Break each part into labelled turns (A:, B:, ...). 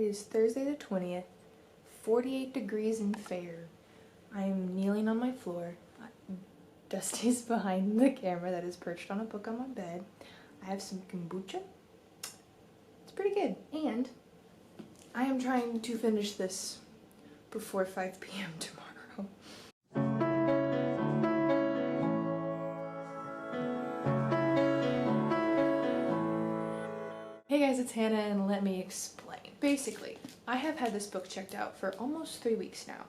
A: is Thursday the 20th, 48 degrees and fair. I'm kneeling on my floor. Dusty's behind the camera that is perched on a book on my bed. I have some kombucha. It's pretty good. And I am trying to finish this before 5 p.m. tomorrow. Hey guys, it's Hannah and let me explain. Basically, I have had this book checked out for almost 3 weeks now.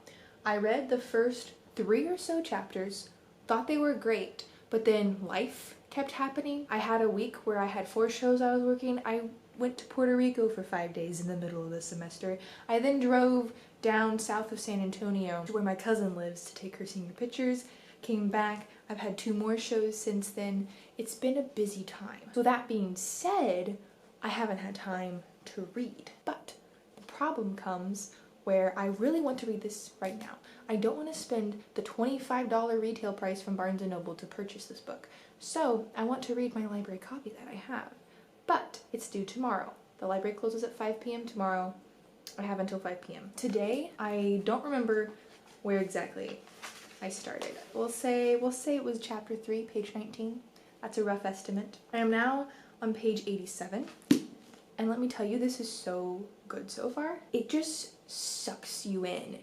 A: I read the first 3 or so chapters, thought they were great, but then life kept happening. I had a week where I had 4 shows I was working. I went to Puerto Rico for 5 days in the middle of the semester. I then drove down south of San Antonio to where my cousin lives to take her senior pictures, came back. I've had 2 more shows since then. It's been a busy time. So that being said, I haven't had time to read. But the problem comes where I really want to read this right now. I don't want to spend the $25 retail price from Barnes & Noble to purchase this book. So I want to read my library copy that I have. But it's due tomorrow. The library closes at 5 p.m. tomorrow. I have until 5 p.m. Today, I don't remember where exactly I started. We'll say it was chapter 3, page 19. That's a rough estimate. I am now on page 87. And let me tell you, this is so good so far. It just sucks you in.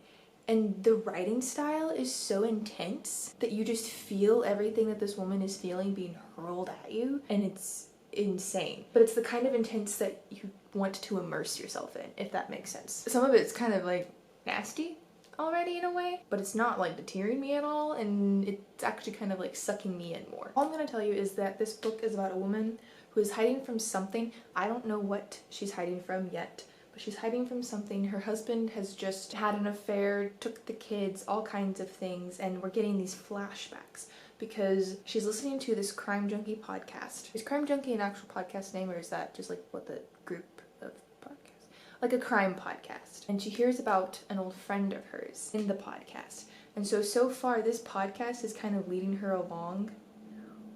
A: And the writing style is so intense that you just feel everything that this woman is feeling being hurled at you. And it's insane. But it's the kind of intense that you want to immerse yourself in, if that makes sense. Some of it's kind of like nasty already in a way, but it's not like deterring me at all, and it's actually kind of like sucking me in more. All I'm gonna tell you is that this book is about a woman who is hiding from something. I don't know what she's hiding from yet, but she's hiding from something. Her husband has just had an affair, took the kids, all kinds of things, and we're getting these flashbacks because she's listening to this Crime Junkie podcast. Is Crime Junkie an actual podcast name, or is that just like what the group of podcasts? Like a crime podcast. And she hears about an old friend of hers in the podcast. And so far this podcast is kind of leading her along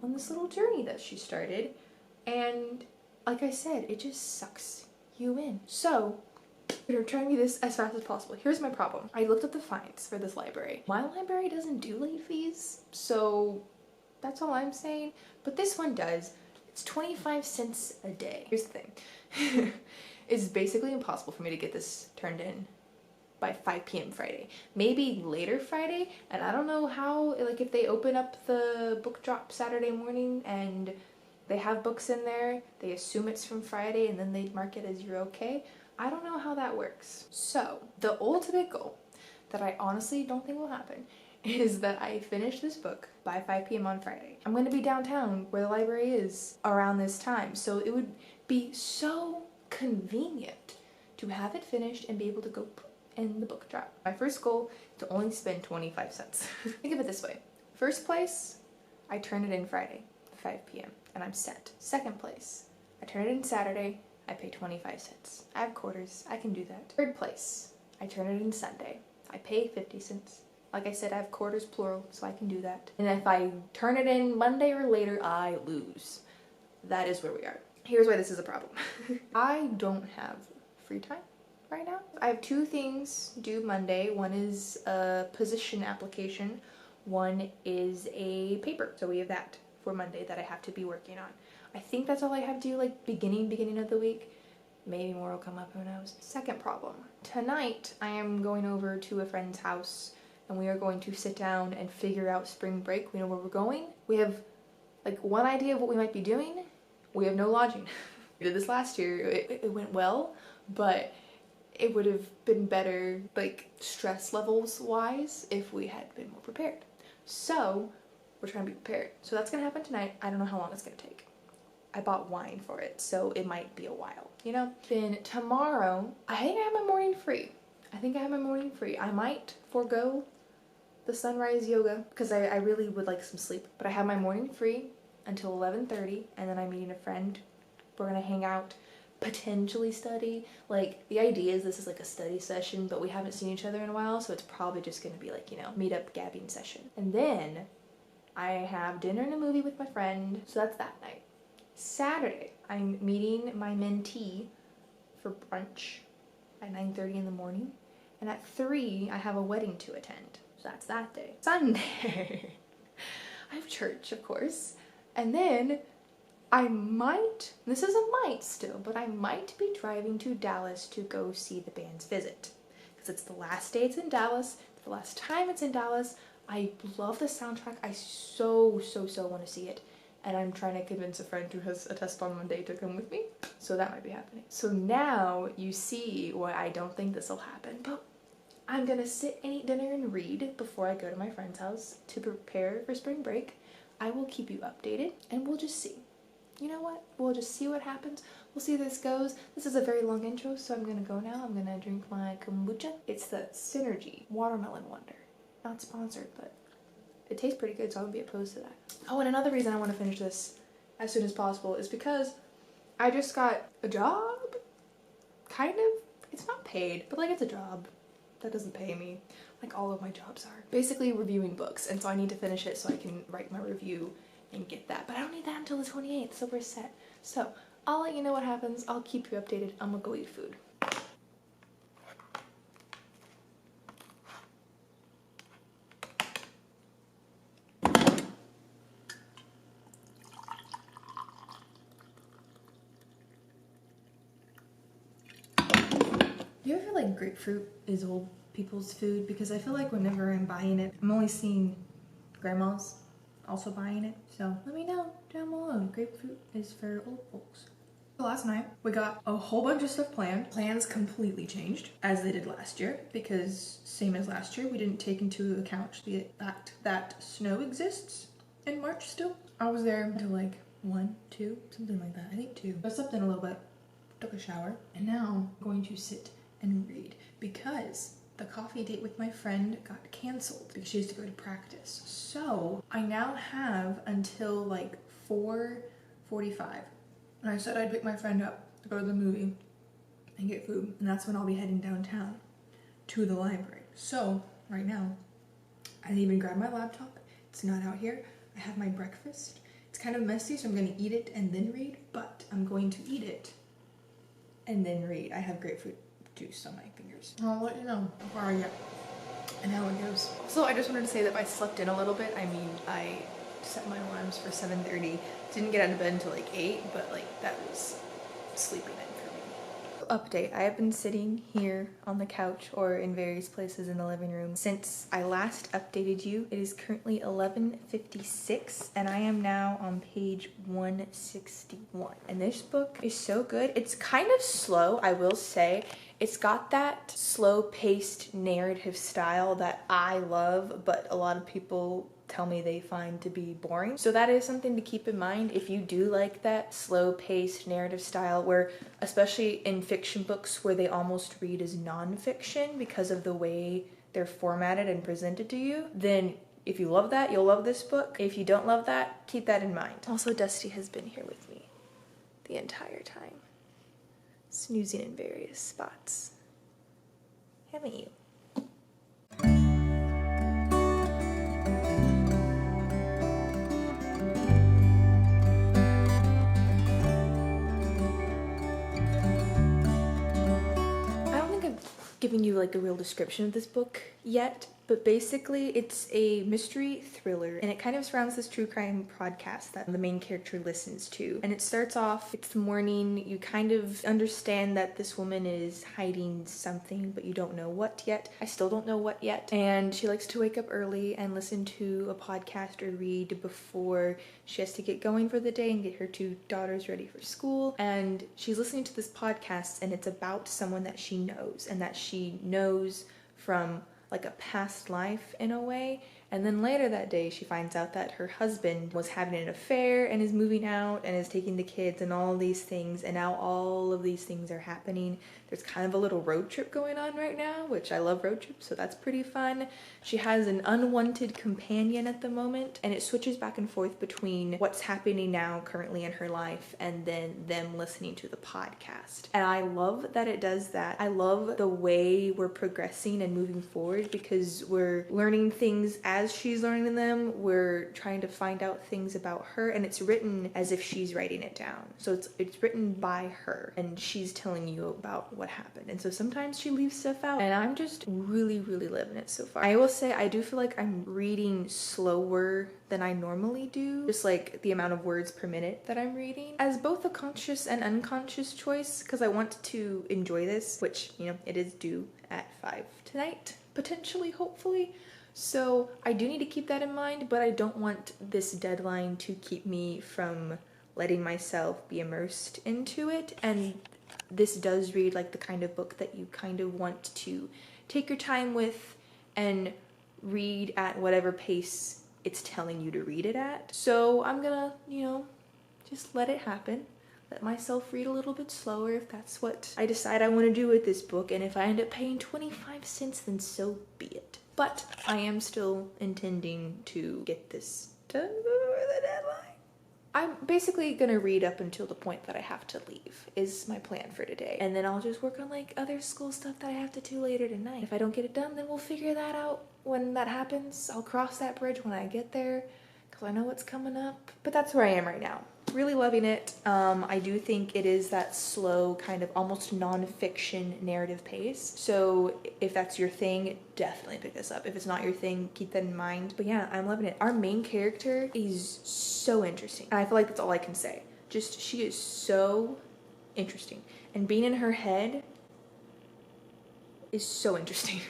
A: on this little journey that she started. And like I said, it just sucks you in. So I'm gonna try and read this as fast as possible. Here's my problem. I looked up the fines for this library. My library doesn't do late fees, so that's all I'm saying. But this one does. It's 25 cents a day. Here's the thing. It's basically impossible for me to get this turned in by 5 p.m. Friday. Maybe later Friday, and I don't know how, like if they open up the book drop Saturday morning and they have books in there, they assume it's from Friday and then they mark it as you're okay. I don't know how that works. So the ultimate goal that I honestly don't think will happen is that I finish this book by 5 p.m. on Friday. I'm gonna be downtown where the library is around this time, so it would be so convenient to have it finished and be able to go in the book drop. My first goal is to only spend 25 cents. Think of it this way. First place, I turn it in Friday, 5 p.m. and I'm set. Second place, I turn it in Saturday, I pay 25 cents. I have quarters, I can do that. Third place, I turn it in Sunday, I pay 50 cents. Like I said, I have quarters plural, so I can do that. And if I turn it in Monday or later, I lose. That is where we are. Here's why this is a problem. I don't have free time right now. I have 2 things due Monday. One is a position application. One is a paper. So we have that for Monday that I have to be working on. I think that's all I have due, like beginning of the week. Maybe more will come up, who knows. Second problem. Tonight I am going over to a friend's house and we are going to sit down and figure out spring break. We know where we're going. We have like one idea of what we might be doing. We have no lodging. We did this last year. It went well, but it would have been better, like stress levels wise, if we had been more prepared. So we're trying to be prepared. So that's gonna happen tonight. I don't know how long it's gonna take. I bought wine for it, so it might be a while, you know? Then tomorrow, I think I have my morning free. I might forego the sunrise yoga because I really would like some sleep. But I have my morning free until 11:30, and then I'm meeting a friend. We're gonna hang out, potentially study. Like, the idea is this is like a study session, but we haven't seen each other in a while, so it's probably just gonna be like, you know, meet up gabbing session. And then I have dinner and a movie with my friend, so that's that night. Saturday, I'm meeting my mentee for brunch. at 9:30 in the morning. And at 3, I have a wedding to attend. So that's that day. Sunday, I have church, of course. And then I might, this is a might still, but I might be driving to Dallas to go see the band's Visit. Because it's the last day it's in Dallas, it's the last time it's in Dallas. I love the soundtrack. I so want to see it. And I'm trying to convince a friend who has a test on Monday to come with me. So that might be happening. So now you see why I don't think this will happen. But I'm gonna sit and eat dinner and read before I go to my friend's house to prepare for spring break. I will keep you updated and we'll just see. You know what? We'll just see what happens. We'll see how this goes. This is a very long intro, so I'm gonna go now. I'm gonna drink my kombucha. It's the Synergy Watermelon Wonder. Not sponsored, but it tastes pretty good, so I wouldn't be opposed to that. Oh, and another reason I want to finish this as soon as possible is because I just got a job. Kind of. It's not paid, but like it's a job. That doesn't pay me, like all of my jobs are. Basically reviewing books, and so I need to finish it so I can write my review and get that. But I don't need that until the 28th, so we're set. So I'll let you know what happens. I'll keep you updated. I'm gonna go eat food. Do you ever feel like grapefruit is old people's food? Because I feel like whenever I'm buying it, I'm only seeing grandmas also buying it. So let me know down below. Grapefruit is for old folks. Last night we got a whole bunch of stuff planned. Plans completely changed as they did last year because same as last year, we didn't take into account the fact that snow exists in March still. I was there until like 1, 2, something like that. I think 2. I slept in a little bit, took a shower, and now I'm going to sit and read because the coffee date with my friend got canceled because she has to go to practice. So I now have until like 4:45. And I said I'd pick my friend up to go to the movie and get food. And that's when I'll be heading downtown to the library. So right now, I didn't even grab my laptop. It's not out here. I have my breakfast. It's kind of messy, so I'm gonna eat it and then read, but I'm going to eat it and then read. I have grapefruit juice on my fingers. I'll let you know where I get and how it goes. So I just wanted to say that I slept in a little bit. I mean, I set my alarms for 7:30. Didn't get out of bed until like 8, but like that was sleeping in for me. Update, I have been sitting here on the couch or in various places in the living room since I last updated you. It is currently 11:56 and I am now on page 161. And this book is so good. It's kind of slow, I will say. It's got that slow-paced narrative style that I love, but a lot of people tell me they find to be boring. So that is something to keep in mind if you do like that slow-paced narrative style where, especially in fiction books where they almost read as non-fiction because of the way they're formatted and presented to you, then if you love that, you'll love this book. If you don't love that, keep that in mind. Also, Dusty has been here with me the entire time, snoozing in various spots. Haven't you? Giving you like a real description of this book yet, but basically it's a mystery thriller and it kind of surrounds this true crime podcast that the main character listens to. And it starts off, it's the morning, you kind of understand that this woman is hiding something, but you don't know what yet. I still don't know what yet. And she likes to wake up early and listen to a podcast or read before she has to get going for the day and get her 2 daughters ready for school. And she's listening to this podcast and it's about someone that she knows and that she knows from like a past life in a way. And then later that day she finds out that her husband was having an affair and is moving out and is taking the kids and all these things, and now all of these things are happening. There's kind of a little road trip going on right now, which I love road trips, so that's pretty fun. She has an unwanted companion at the moment, and it switches back and forth between what's happening now currently in her life and then them listening to the podcast. And I love that it does that. I love the way we're progressing and moving forward because we're learning things as as she's learning them, we're trying to find out things about her, and it's written as if she's writing it down. So it's written by her, and she's telling you about what happened. And so sometimes she leaves stuff out, and I'm just really living it so far. I will say I do feel like I'm reading slower than I normally do, just like the amount of words per minute that I'm reading, as both a conscious and unconscious choice, because I want to enjoy this, which, you know, it is due at 5 tonight, potentially, hopefully. So I do need to keep that in mind, but I don't want this deadline to keep me from letting myself be immersed into it. And this does read like the kind of book that you kind of want to take your time with and read at whatever pace it's telling you to read it at. So I'm gonna, you know, just let it happen. Let myself read a little bit slower if that's what I decide I want to do with this book. And if I end up paying 25 cents, then so be it. But I am still intending to get this done before the deadline. I'm basically gonna read up until the point that I have to leave is my plan for today. And then I'll just work on like other school stuff that I have to do later tonight. If I don't get it done, then we'll figure that out when that happens. I'll cross that bridge when I get there, because I know what's coming up. But that's where I am right now. Really loving it. I do think it is that slow, kind of almost non-fiction narrative pace. So if that's your thing, definitely pick this up. If it's not your thing, keep that in mind. But yeah, I'm loving it. Our main character is so interesting. And I feel like that's all I can say. Just, she is so interesting. And being in her head is so interesting.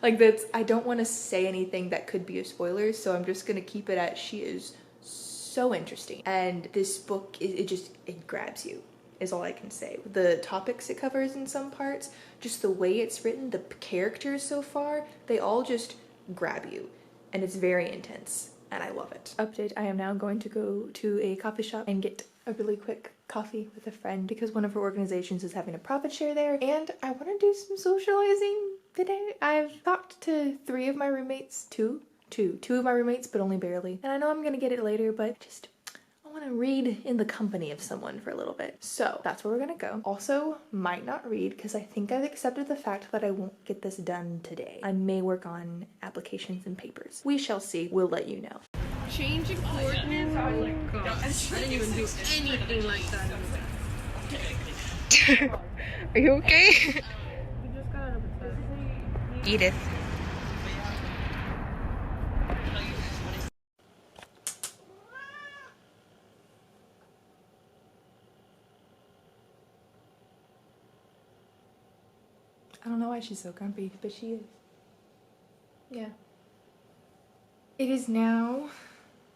A: Like that's, I don't want to say anything that could be a spoiler, so I'm just gonna keep it at she is so interesting. And this book, it grabs you, is all I can say. The topics it covers in some parts, just the way it's written, the characters so far, they all just grab you. And it's very intense, and I love it. Update, I am now going to go to a coffee shop and get a really quick coffee with a friend because one of her organizations is having a profit share there, and I want to do some socializing today. I've talked to two of my roommates, but only barely. And I know I'm gonna get it later, but just, I wanna read in the company of someone for a little bit. So that's where we're gonna go. Also, might not read, because I think I've accepted the fact that I won't get this done today. I may work on applications and papers. We shall see, we'll let you know.
B: Changing coordinates? Oh my gosh. I didn't even do anything like that.
A: Are you okay?
B: We just got out of bed.
A: Edith. I don't know why she's so grumpy, but she is. Yeah. It is now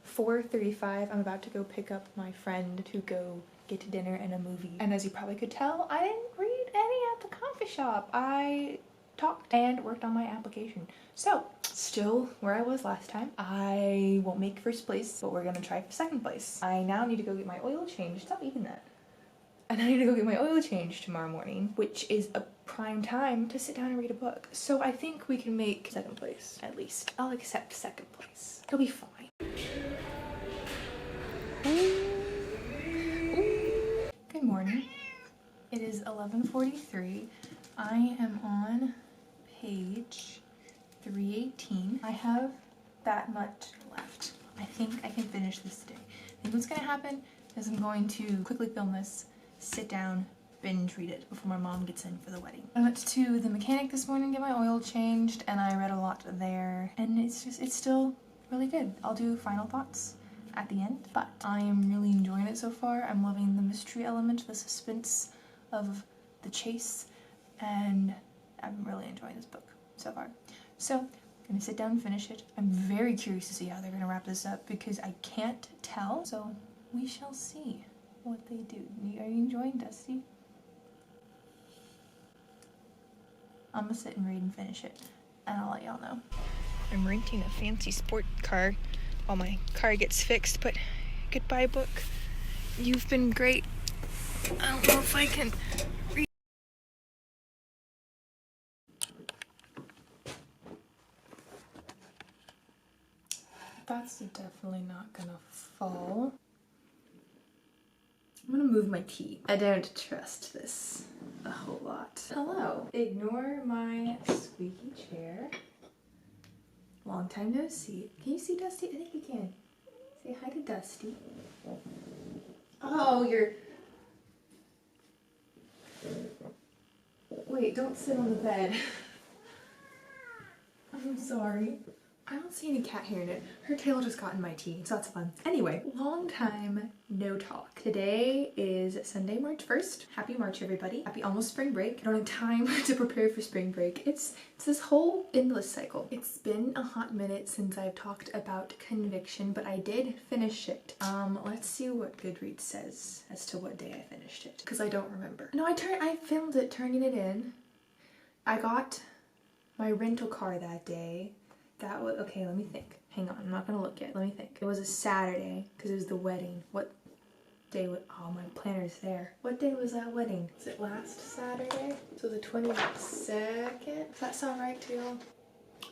A: 4:35. I'm about to go pick up my friend to go get dinner and a movie. And as you probably could tell, I didn't read any at the coffee shop. I talked and worked on my application. So, still where I was last time. I won't make first place, but we're gonna try for second place. I now need to go get my oil changed. Stop eating that. And I need to go get my oil changed tomorrow morning, which is a prime time to sit down and read a book. So I think we can make second place, at least. I'll accept second place. It'll be fine. Good morning. It is 11:43. I am on page 318. I have that much left. I think I can finish this today. I think what's gonna happen is I'm going to quickly film this, sit down, binge read it before my mom gets in for the wedding. I went to the mechanic this morning to get my oil changed, and I read a lot there, and it's still really good. I'll do final thoughts at the end, but I am really enjoying it so far. I'm loving the mystery element, the suspense of the chase, and I'm really enjoying this book so far. So I'm gonna sit down and finish it. I'm very curious to see how they're gonna wrap this up because I can't tell, so we shall see what they do. Are you enjoying Dusty? I'm gonna sit and read and finish it, and I'll let y'all know. I'm renting a fancy sport car while my car gets fixed, but goodbye book. You've been great. I don't know if I can read. That's definitely not gonna fall. I'm gonna move my key. I don't trust this a whole lot. Hello. Ignore my squeaky chair. Long time no see. Can you see Dusty? I think you can. Say hi to Dusty. Oh, you're... Wait, don't sit on the bed. I'm sorry. I don't see any cat hair in it. Her tail just got in my tea, so that's fun. Anyway, long time no talk. Today is Sunday, March 1st. Happy March, everybody. Happy almost spring break. I don't have time to prepare for spring break. It's this whole endless cycle. It's been a hot minute since I've talked about Conviction, but I did finish it. Let's see what Goodreads says as to what day I finished it, because I don't remember. No, I filmed it turning it in. I got my rental car that day. That was, okay, let me think. Hang on, I'm not gonna look yet. Let me think. It was a Saturday, because it was the wedding. What day was, oh, my planner's there. What day was that wedding? Was it last Saturday? So the 22nd? Does that sound right to y'all?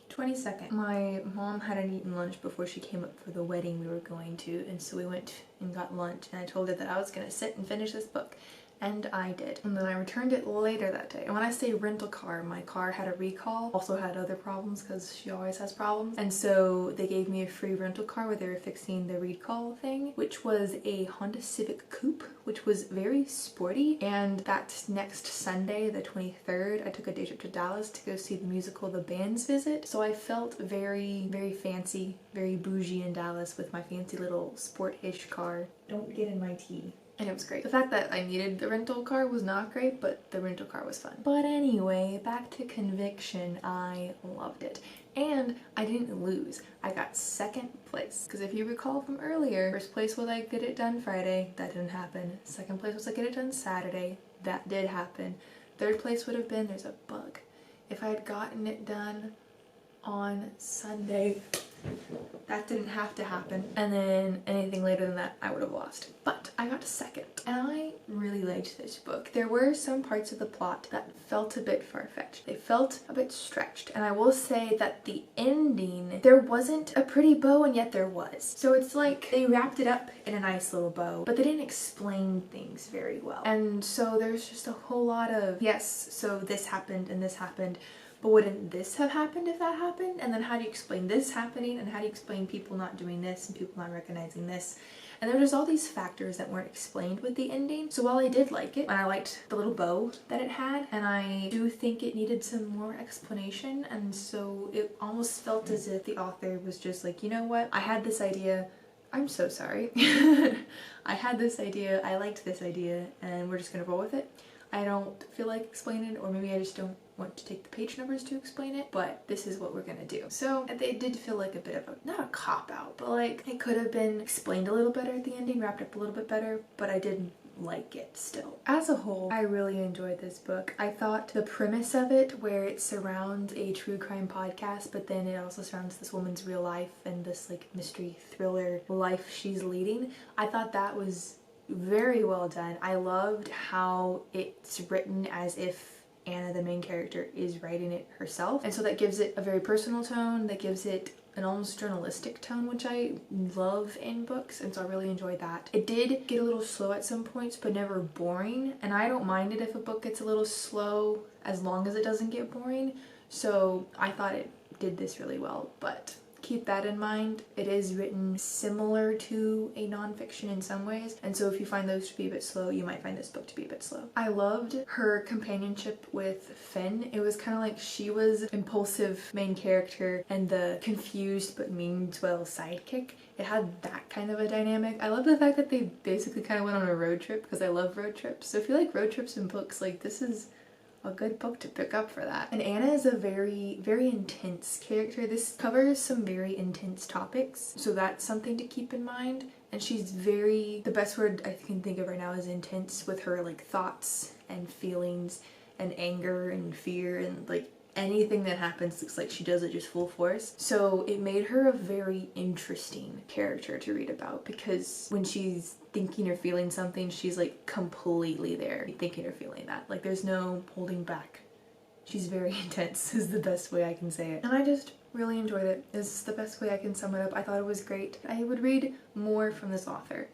A: 22nd. My mom hadn't eaten lunch before she came up for the wedding we were going to, and so we went and got lunch, and I told her that I was gonna sit and finish this book. And I did. And then I returned it later that day. And when I say rental car, my car had a recall. Also had other problems because she always has problems. And so they gave me a free rental car where they were fixing the recall thing, which was a Honda Civic Coupe, which was very sporty. And that next Sunday, the 23rd, I took a day trip to Dallas to go see the musical The Band's Visit. So I felt very, very fancy, very bougie in Dallas with my fancy little sport-ish car. Don't get in my tea. And it was great. The fact that I needed the rental car was not great, but the rental car was fun. But anyway, back to Conviction. I loved it. And I didn't lose. I got second place. Because if you recall from earlier, first place was I get it done Friday. That didn't happen. Second place was I get it done Saturday. That did happen. Third place would have been there's a bug. If I had gotten it done on Sunday, that didn't have to happen, and then anything later than that I would have lost. But I got second, and I really liked this book. There were some parts of the plot that felt a bit far-fetched. They felt a bit stretched, and I will say that the ending, there wasn't a pretty bow, and yet there was. So it's like they wrapped it up in a nice little bow, but they didn't explain things very well. And so there's just a whole lot of, yes, so this happened and this happened, but wouldn't this have happened if that happened? And then how do you explain this happening? And how do you explain people not doing this and people not recognizing this? And there was all these factors that weren't explained with the ending. So while I did like it, and I liked the little bow that it had, and I do think it needed some more explanation, and so it almost felt as if the author was just like, you know what? I had this idea. I'm so sorry. I had this idea. I liked this idea, and we're just gonna roll with it. I don't feel like explaining it, or maybe I just don't want to take the page numbers to explain it, but this is what we're gonna do. So it did feel like a bit of a, not a cop-out, but like it could have been explained a little better at the ending, wrapped up a little bit better, but I didn't like it still. As a whole, I really enjoyed this book. I thought the premise of it, where it surrounds a true crime podcast, but then it also surrounds this woman's real life and this like mystery thriller life she's leading, I thought that was very well done. I loved how it's written as if Anna, the main character, is writing it herself, and so that gives it a very personal tone, that gives it an almost journalistic tone, which I love in books, and so I really enjoyed that. It did get a little slow at some points, but never boring, and I don't mind it if a book gets a little slow as long as it doesn't get boring, so I thought it did this really well. But keep that in mind. It is written similar to a nonfiction in some ways, and so if you find those to be a bit slow, you might find this book to be a bit slow. I loved her companionship with Finn. It was kind of like she was impulsive main character and the confused but mean-well sidekick. It had that kind of a dynamic. I love the fact that they basically kind of went on a road trip, because I love road trips. So if you like road trips in books, like this is a good book to pick up for that. And Anna is a very, very intense character. This covers some very intense topics, so that's something to keep in mind. And she's very, the best word I can think of right now is intense, with her like thoughts and feelings and anger and fear, and like anything that happens looks like she does it just full force. So it made her a very interesting character to read about, because when she's thinking or feeling something, she's like completely there, thinking or feeling that. Like there's no holding back. She's very intense is the best way I can say it. And I just really enjoyed it. This is the best way I can sum it up. I thought it was great. I would read more from this author,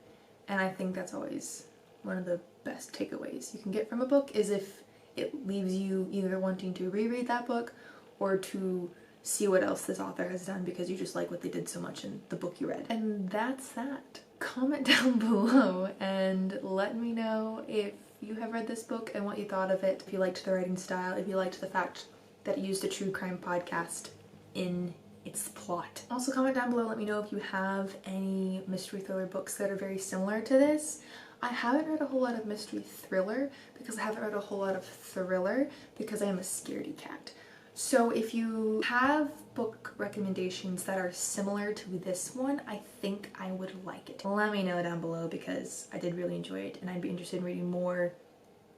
A: and I think that's always one of the best takeaways you can get from a book, is if it leaves you either wanting to reread that book or to see what else this author has done because you just like what they did so much in the book you read. And that's that. Comment down below and let me know if you have read this book and what you thought of it, if you liked the writing style, if you liked the fact that it used a true crime podcast in its plot. Also comment down below, let me know if you have any mystery thriller books that are very similar to this. I haven't read a whole lot of mystery thriller because I haven't read a whole lot of thriller because I am a scaredy cat. So if you have book recommendations that are similar to this one, I think I would like it. Let me know down below because I did really enjoy it and I'd be interested in reading more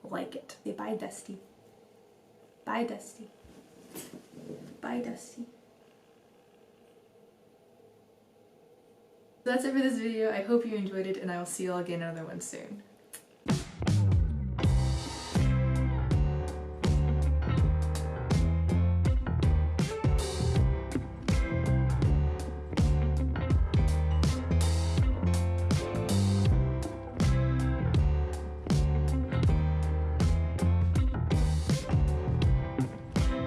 A: like it. Say bye, Dusty. Bye, Dusty. Bye, Dusty. That's it for this video. I hope you enjoyed it and I will see you all again in another one soon.